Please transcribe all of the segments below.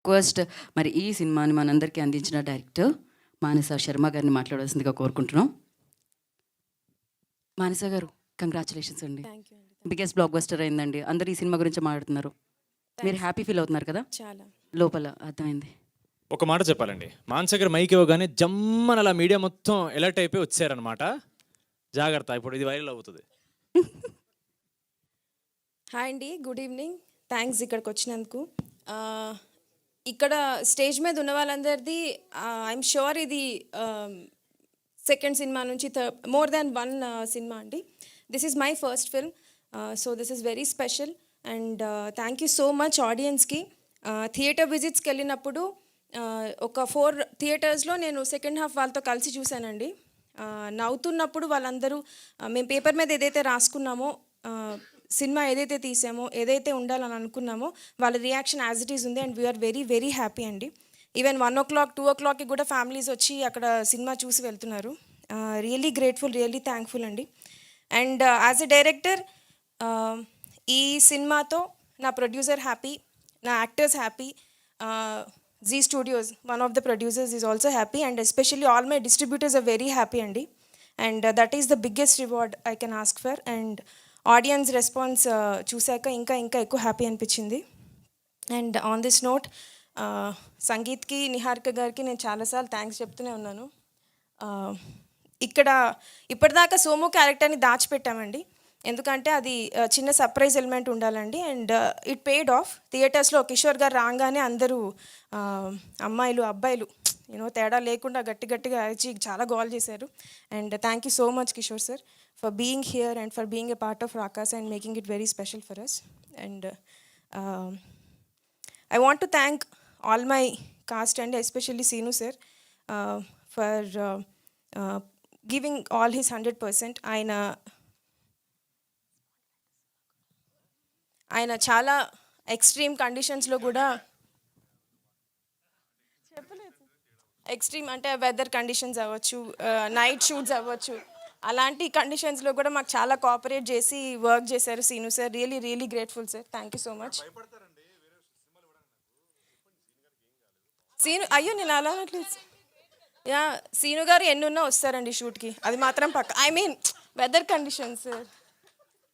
Request మరి ఈ సినిమాని మనందరికీ అందించిన డైరెక్టర్ మానస శర్మ గారిని మాట్లాడాల్సిందిగా కోరుకుంటున్నాం. మానస గారు, కంగ్రాచులేషన్స్ అండి. థ్యాంక్ యూ అండి. బిగ్గెస్ట్ బ్లాక్ బస్టర్ అయిందండి. అందరూ ఈ సినిమా గురించి మాట్లాడుతున్నారు. మీరు హ్యాపీ ఫీల్ అవుతున్నారు కదా? చాలా లోపల అర్థమైంది. ఒక మాట చెప్పాలండి, మానస గారు మైక్ ఇవ్వగానే జమ్మన అలా మీడియా మొత్తం ఎలర్ట్ అయిపోయి వచ్చారనమాట. జాగ్రత్త, ఇప్పుడు ఇది వైరల్ అవుతుంది. హాయ్ అండి, గుడ్ ఈవినింగ్. థ్యాంక్స్ ఇక్కడికి వచ్చినందుకు. ఇక్కడ స్టేజ్ మీద ఉన్న వాళ్ళందరిది ఐఎమ్ షూర్ ఇది సెకండ్ సినిమా నుంచి మోర్ దాన్ వన్ సినిమా అండి. This is my first film, so this is very special. And thank you so much ఆడియన్స్కి. థియేటర్ విజిట్స్కి వెళ్ళినప్పుడు ఒక 4 థియేటర్స్లో నేను సెకండ్ హాఫ్ వాళ్ళతో కలిసి చూశానండి. నవ్వుతున్నప్పుడు వాళ్ళందరూ మేము పేపర్ మీద ఏదైతే రాసుకున్నామో, సినిమా ఏదైతే తీసామో, ఏదైతే ఉండాలని అనుకున్నామో వాళ్ళ రియాక్షన్ యాజ్ ఇట్ ఈస్ ఉంది. And we're very very happy అండి. ఈవెన్ 1 o'clock 2 o'clockకి కూడా ఫ్యామిలీస్ వచ్చి అక్కడ సినిమా చూసి వెళ్తున్నారు. రియల్లీ గ్రేట్ఫుల్, రియల్లీ థ్యాంక్ఫుల్ అండి. అండ్ యాజ్ ఎ డైరెక్టర్ ఈ సినిమాతో నా ప్రొడ్యూసర్ హ్యాపీ, నా actors happy, Zee Studios one of the producers is also happy, and especially all my distributors are very happy అండి. And that is the biggest reward I can ask for. And audience response చూశాక ఇంకా ఇంకా ఎక్కువ happy అనిపించింది. And on this note, సంగీత్కి, నిహారిక గారికి నేను చాలాసార్లు థ్యాంక్స్ చెప్తూనే ఉన్నాను. ఇక్కడ ఇప్పటిదాకా సోము క్యారెక్టర్ని దాచిపెట్టామండి, ఎందుకంటే అది చిన్న సర్ప్రైజ్ ఎలిమెంట్ ఉండాలండి. And it paid of. థియేటర్స్లో కిషోర్ గారు రాగానే అందరూ అమ్మాయిలు అబ్బాయిలు తేడా లేకుండా గట్టి గట్టిగా అరిచి చాలా గోల్ చేశారు. And thank you so much Kishore sir for being here and for being a part of Rakaas and making it very special for us. And I want to thank all my cast and especially Seenu sir for giving all his 100%. ఆయన చాలా extreme కండిషన్స్లో కూడా, extreme అంటే weather conditions అవ్వచ్చు, night shoots అవ్వచ్చు, అలాంటి కండిషన్స్లో కూడా మాకు చాలా కోఆపరేట్ చేసి వర్క్ చేశారు Seenu sir. Really really grateful sir. Thank you so much. Seenu అయ్యో నేను అలా అనట్లేదు. యా, సీను గారు ఎన్నున్నా వస్తారండి షూట్కి, అది మాత్రం పక్క. I mean whether conditions sir.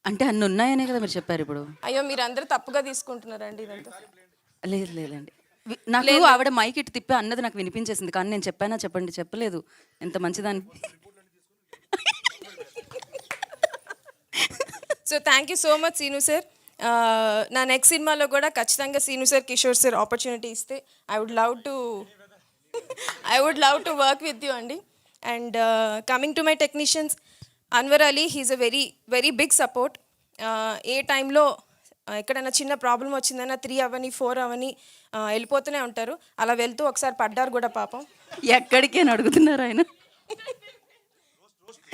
అంటే అన్ని ఉన్నాయనే కదా మీరు చెప్పారు ఇప్పుడు. అయ్యో మీరు అందరూ తప్పుగా తీసుకుంటున్నారండి ఇదంతా. లేదు లేదండి, నాకు ఆవిడ మైక్ ఇటు తిప్పి అన్నది నాకు వినిపించేసింది, కానీ నేను చెప్పానా చెప్పండి, చెప్పలేదు. ఎంత మంచిదాన్ని. So thank you so much Seenu sir. నా నెక్స్ట్ సినిమాలో కూడా ఖచ్చితంగా Seenu sir, Kishore sir opportunity ఇస్తే I would love to work with you అండి. And coming to my technicians, Anwar Ali, he's a very very big support. ఏ టైంలో ఎక్కడైనా చిన్న ప్రాబ్లం వచ్చిందన్నా 3 అవని 4 అవని వెళ్ళిపోతూనే ఉంటారు. అలా వెళ్తూ ఒకసారి పడ్డారు కూడా పాపం. ఎక్కడికి అని అడుగుతున్నారు ఆయన.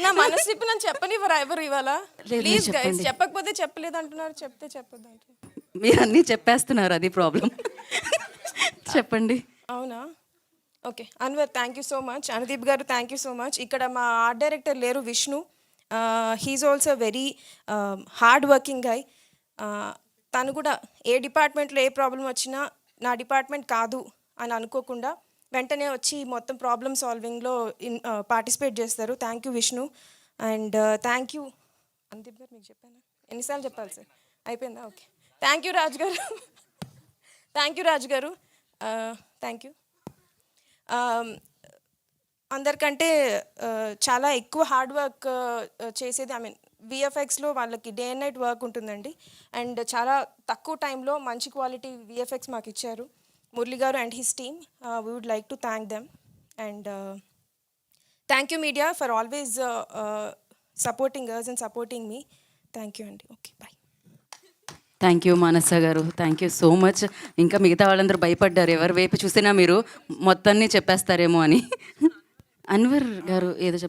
నా మనసు ఇప్పుడు నన్ను చెప్పనివ్వరా ఎవరు ఇవాళ? లేదు, ప్లీజ్ గైస్, చెప్పండి. చెప్పకపోతే చెప్పలేదు అంటున్నారు, చెప్తే చెప్పొద్దు అంటున్నారు. మీరు అన్నీ చెప్పేస్తున్నారు, అది ప్రాబ్లం. చెప్పండి. అవునా? Okay Anwar, thank you so much. Anudeep గారు, థ్యాంక్ యూ సో మచ్. ఇక్కడ మా ఆర్ట్ డైరెక్టర్ లేరు, Vishnu. He's also very hard working guy. తను కూడా ఏ డిపార్ట్మెంట్లో ఏ ప్రాబ్లం వచ్చినా నా డిపార్ట్మెంట్ కాదు అని అనుకోకుండా వెంటనే వచ్చి మొత్తం ప్రాబ్లమ్ సాల్వింగ్లో పార్టిసిపేట్ చేస్తారు. Thank you Vishnu. And thank you Anudeep గారు. మీకు చెప్పాను ఎన్నిసార్లు చెప్పాలి సార్? అయిపోయిందా? ఓకే. థ్యాంక్ యూ రాజు గారు. థ్యాంక్ యూ రాజు గారు. Thank you. అందరికంటే చాలా ఎక్కువ హార్డ్ వర్క్ చేసేది, ఐ మీన్ విఎఫ్ఎక్స్లో వాళ్ళకి డే అండ్ నైట్ వర్క్ ఉంటుందండి. అండ్ చాలా తక్కువ టైంలో మంచి క్వాలిటీ విఎఫ్ఎక్స్ మాకు ఇచ్చారు Murali garu and his team. We would like to thank them. And thank you media for always supporting us and supporting me. Thank you అండి. Okay, bye. Thank you Manasa garu, thank you so much. ఇంకా మిగతా వాళ్ళందరూ భయపడ్డారు, ఎవరి వైపు చూసినా మీరు మొత్తాన్ని చెప్పేస్తారేమో అని. అన్వర్ గారు ఏదో